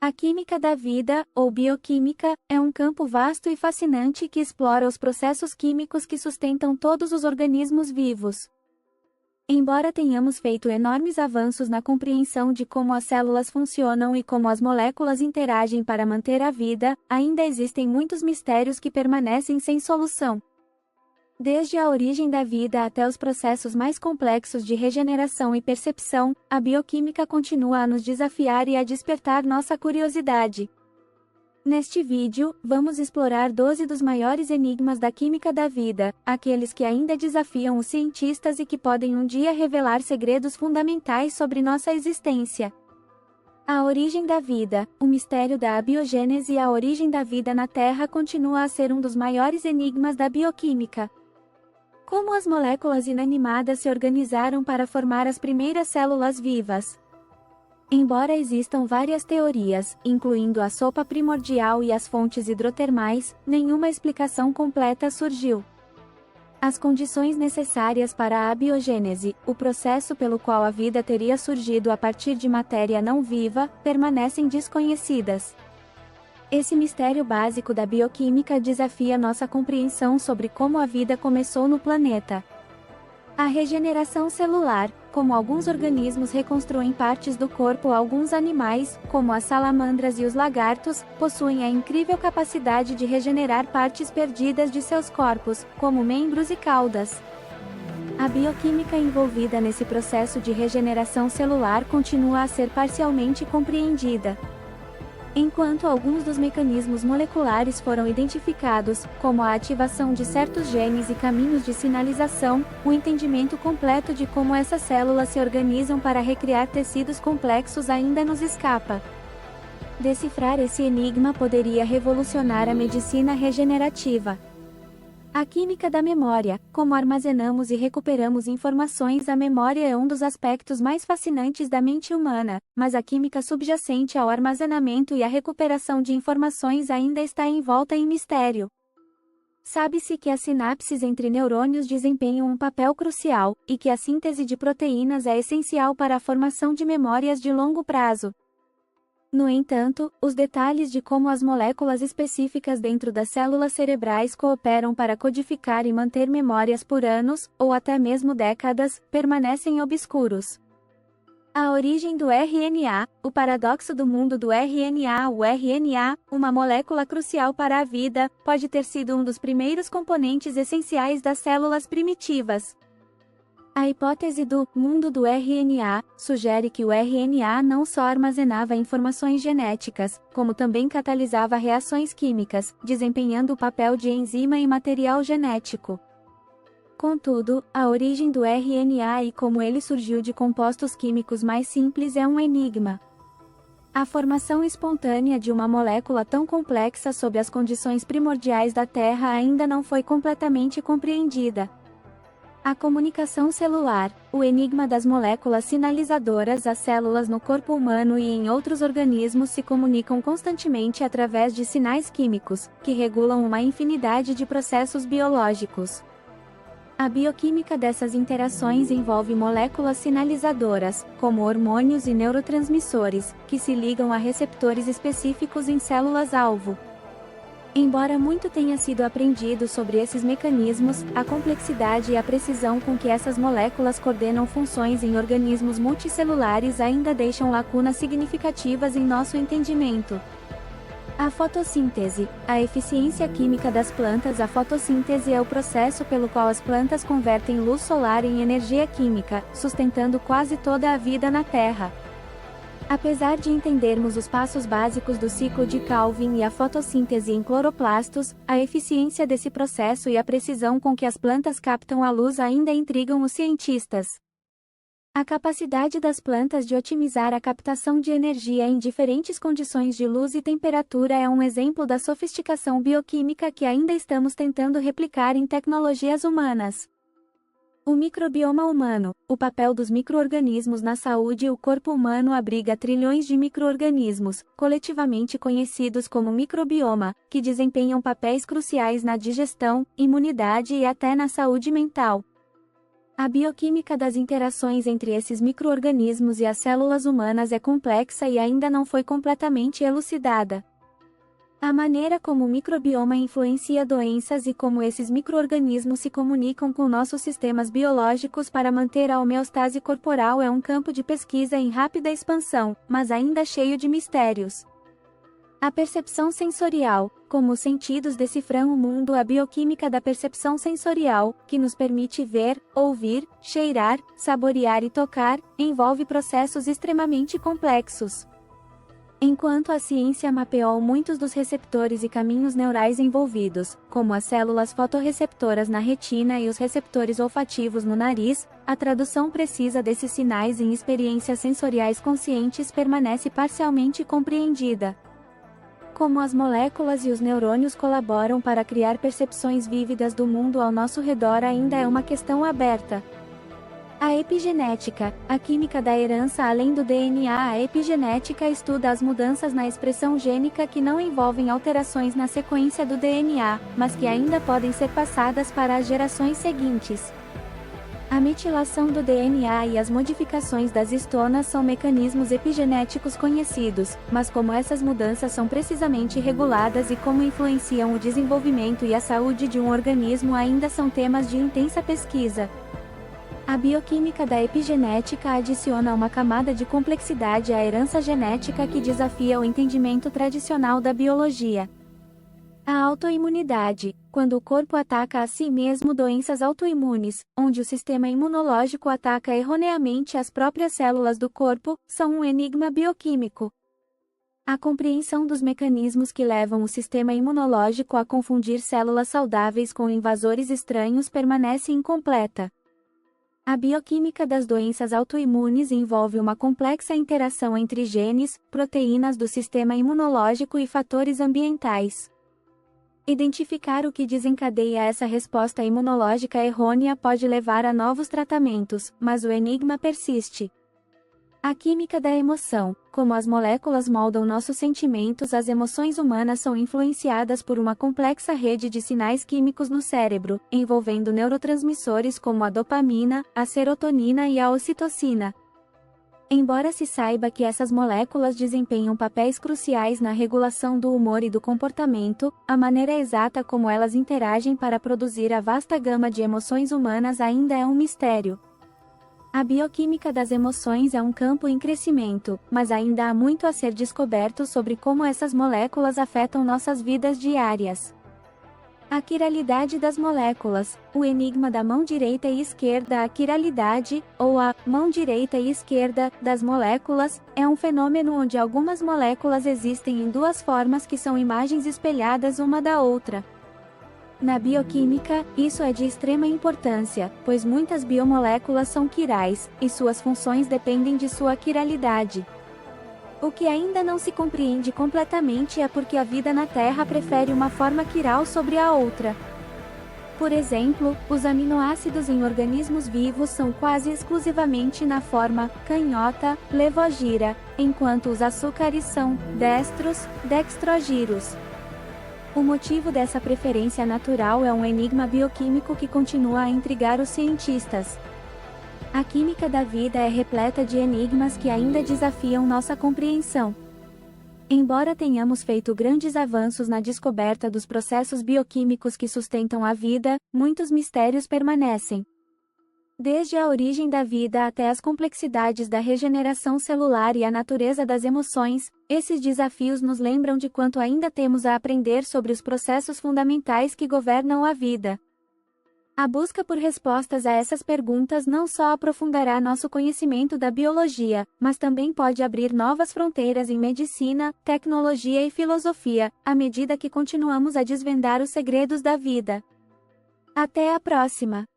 A química da vida, ou bioquímica, é um campo vasto e fascinante que explora os processos químicos que sustentam todos os organismos vivos. Embora tenhamos feito enormes avanços na compreensão de como as células funcionam e como as moléculas interagem para manter a vida, ainda existem muitos mistérios que permanecem sem solução. Desde a origem da vida até os processos mais complexos de regeneração e percepção, a bioquímica continua a nos desafiar e a despertar nossa curiosidade. Neste vídeo, vamos explorar 12 dos maiores enigmas da química da vida, aqueles que ainda desafiam os cientistas e que podem um dia revelar segredos fundamentais sobre nossa existência. A origem da vida, o mistério da abiogênese e a origem da vida na Terra continua a ser um dos maiores enigmas da bioquímica. Como as moléculas inanimadas se organizaram para formar as primeiras células vivas? Embora existam várias teorias, incluindo a sopa primordial e as fontes hidrotermais, nenhuma explicação completa surgiu. As condições necessárias para a abiogênese, o processo pelo qual a vida teria surgido a partir de matéria não viva, permanecem desconhecidas. Esse mistério básico da bioquímica desafia nossa compreensão sobre como a vida começou no planeta. A regeneração celular, como alguns organismos reconstruem partes do corpo, alguns animais, como as salamandras e os lagartos, possuem a incrível capacidade de regenerar partes perdidas de seus corpos, como membros e caudas. A bioquímica envolvida nesse processo de regeneração celular continua a ser parcialmente compreendida. Enquanto alguns dos mecanismos moleculares foram identificados, como a ativação de certos genes e caminhos de sinalização, o entendimento completo de como essas células se organizam para recriar tecidos complexos ainda nos escapa. Decifrar esse enigma poderia revolucionar a medicina regenerativa. A química da memória, como armazenamos e recuperamos informações. A memória é um dos aspectos mais fascinantes da mente humana, mas a química subjacente ao armazenamento e à recuperação de informações ainda está envolta em mistério. Sabe-se que as sinapses entre neurônios desempenham um papel crucial, e que a síntese de proteínas é essencial para a formação de memórias de longo prazo. No entanto, os detalhes de como as moléculas específicas dentro das células cerebrais cooperam para codificar e manter memórias por anos, ou até mesmo décadas, permanecem obscuros. A origem do RNA, o paradoxo do mundo do RNA. O RNA, uma molécula crucial para a vida, pode ter sido um dos primeiros componentes essenciais das células primitivas. A hipótese do mundo do RNA sugere que o RNA não só armazenava informações genéticas, como também catalisava reações químicas, desempenhando o papel de enzima e material genético. Contudo, a origem do RNA e como ele surgiu de compostos químicos mais simples é um enigma. A formação espontânea de uma molécula tão complexa sob as condições primordiais da Terra ainda não foi completamente compreendida. A comunicação celular, o enigma das moléculas sinalizadoras. As células no corpo humano e em outros organismos se comunicam constantemente através de sinais químicos, que regulam uma infinidade de processos biológicos. A bioquímica dessas interações envolve moléculas sinalizadoras, como hormônios e neurotransmissores, que se ligam a receptores específicos em células-alvo. Embora muito tenha sido aprendido sobre esses mecanismos, a complexidade e a precisão com que essas moléculas coordenam funções em organismos multicelulares ainda deixam lacunas significativas em nosso entendimento. A fotossíntese, a eficiência química das plantas. A fotossíntese é o processo pelo qual as plantas convertem luz solar em energia química, sustentando quase toda a vida na Terra. Apesar de entendermos os passos básicos do ciclo de Calvin e a fotossíntese em cloroplastos, a eficiência desse processo e a precisão com que as plantas captam a luz ainda intrigam os cientistas. A capacidade das plantas de otimizar a captação de energia em diferentes condições de luz e temperatura é um exemplo da sofisticação bioquímica que ainda estamos tentando replicar em tecnologias humanas. O microbioma humano, o papel dos micro-organismos na saúde. O corpo humano abriga trilhões de micro-organismos, coletivamente conhecidos como microbioma, que desempenham papéis cruciais na digestão, imunidade e até na saúde mental. A bioquímica das interações entre esses micro-organismos e as células humanas é complexa e ainda não foi completamente elucidada. A maneira como o microbioma influencia doenças e como esses micro-organismos se comunicam com nossos sistemas biológicos para manter a homeostase corporal é um campo de pesquisa em rápida expansão, mas ainda cheio de mistérios. A percepção sensorial, como os sentidos decifram o mundo. A bioquímica da percepção sensorial, que nos permite ver, ouvir, cheirar, saborear e tocar, envolve processos extremamente complexos. Enquanto a ciência mapeou muitos dos receptores e caminhos neurais envolvidos, como as células fotorreceptoras na retina e os receptores olfativos no nariz, a tradução precisa desses sinais em experiências sensoriais conscientes permanece parcialmente compreendida. Como as moléculas e os neurônios colaboram para criar percepções vívidas do mundo ao nosso redor ainda é uma questão aberta. A epigenética, a química da herança além do DNA. A epigenética estuda as mudanças na expressão gênica que não envolvem alterações na sequência do DNA, mas que ainda podem ser passadas para as gerações seguintes. A metilação do DNA e as modificações das histonas são mecanismos epigenéticos conhecidos, mas como essas mudanças são precisamente reguladas e como influenciam o desenvolvimento e a saúde de um organismo ainda são temas de intensa pesquisa. A bioquímica da epigenética adiciona uma camada de complexidade à herança genética que desafia o entendimento tradicional da biologia. A autoimunidade, quando o corpo ataca a si mesmo. Doenças autoimunes, onde o sistema imunológico ataca erroneamente as próprias células do corpo, são um enigma bioquímico. A compreensão dos mecanismos que levam o sistema imunológico a confundir células saudáveis com invasores estranhos permanece incompleta. A bioquímica das doenças autoimunes envolve uma complexa interação entre genes, proteínas do sistema imunológico e fatores ambientais. Identificar o que desencadeia essa resposta imunológica errônea pode levar a novos tratamentos, mas o enigma persiste. A química da emoção, como as moléculas moldam nossos sentimentos. As emoções humanas são influenciadas por uma complexa rede de sinais químicos no cérebro, envolvendo neurotransmissores como a dopamina, a serotonina e a ocitocina. Embora se saiba que essas moléculas desempenham papéis cruciais na regulação do humor e do comportamento, a maneira exata como elas interagem para produzir a vasta gama de emoções humanas ainda é um mistério. A bioquímica das emoções é um campo em crescimento, mas ainda há muito a ser descoberto sobre como essas moléculas afetam nossas vidas diárias. A quiralidade das moléculas, o enigma da mão direita e esquerda. A quiralidade, ou a mão direita e esquerda, das moléculas, é um fenômeno onde algumas moléculas existem em duas formas que são imagens espelhadas uma da outra. Na bioquímica, isso é de extrema importância, pois muitas biomoléculas são quirais, e suas funções dependem de sua quiralidade. O que ainda não se compreende completamente é porque a vida na Terra prefere uma forma quiral sobre a outra. Por exemplo, os aminoácidos em organismos vivos são quase exclusivamente na forma canhota, levogira, enquanto os açúcares são destros, dextrogiros. O motivo dessa preferência natural é um enigma bioquímico que continua a intrigar os cientistas. A química da vida é repleta de enigmas que ainda desafiam nossa compreensão. Embora tenhamos feito grandes avanços na descoberta dos processos bioquímicos que sustentam a vida, muitos mistérios permanecem. Desde a origem da vida até as complexidades da regeneração celular e a natureza das emoções, esses desafios nos lembram de quanto ainda temos a aprender sobre os processos fundamentais que governam a vida. A busca por respostas a essas perguntas não só aprofundará nosso conhecimento da biologia, mas também pode abrir novas fronteiras em medicina, tecnologia e filosofia, à medida que continuamos a desvendar os segredos da vida. Até a próxima!